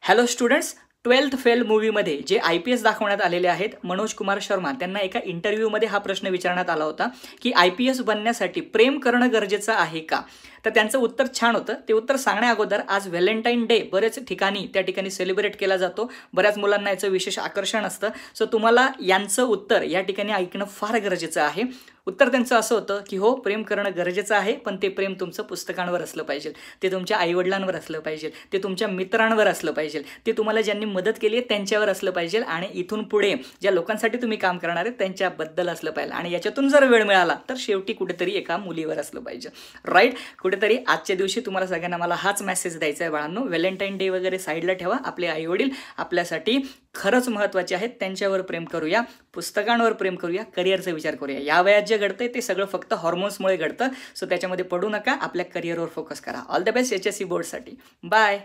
Hello students, 12th fail मूवीमध्ये जे IPS दाखवण्यात आलेले आहेत मनोज कुमार शर्मा त्यांना एका इंटरव्ह्यूमध्ये हा प्रश्न विचारण्यात आला होता की IPS बनण्यासाठी प्रेम करणं गरजेचं आहे का? तर त्यांचं उत्तर छान होतं. ते उत्तर सांगण्या अगोदर आज व्हॅलेंटाईन डे बरेच त्या ठिकाणी सेलिब्रेट केला जातो. बऱ्याच मुलांना याचं विशेष आकर्षण असतं. सो तुम्हाला यांचं उत्तर या ठिकाणी ऐकणं फार गरजेचं आहे. उत्तर त्यांचं असं होतं की हो, प्रेम करणं गरजेचं आहे, पण ते प्रेम तुमचं पुस्तकांवर असलं पाहिजे, ते तुमच्या आईवडिलांवर असलं पाहिजे, ते तुमच्या मित्रांवर असलं पाहिजे, ते तुम्हाला ज्यांनी मदत केली आहे त्यांच्यावर असलं पाहिजे आणि इथून पुढे ज्या लोकांसाठी तुम्ही काम करणार आहे त्यांच्याबद्दल असलं पाहिजे आणि याच्यातून जर वेळ मिळाला तर शेवटी कुठेतरी एका मुलीवर असलं पाहिजे. राईट? कुठेतरी आजच्या दिवशी तुम्हाला सगळ्यांना मला हाच मेसेज द्यायचा आहे बाळांनो. व्हॅलेंटाईन डे वगैरे साईडला ठेवा. आपले आईवडील आपल्यासाठी खरंच महत्त्वाचे आहेत. त्यांच्यावर प्रेम करूया, पुस्तकांवर प्रेम करूया, करिअरचा विचार करूया. या वयात जे घडतंय ते सगळं फक्त हॉर्मोन्समुळे घडतं. सो त्याच्यामध्ये पडू नका. आपल्या करिअरवर फोकस करा. ऑल द बेस्ट HSC बोर्डसाठी. बाय.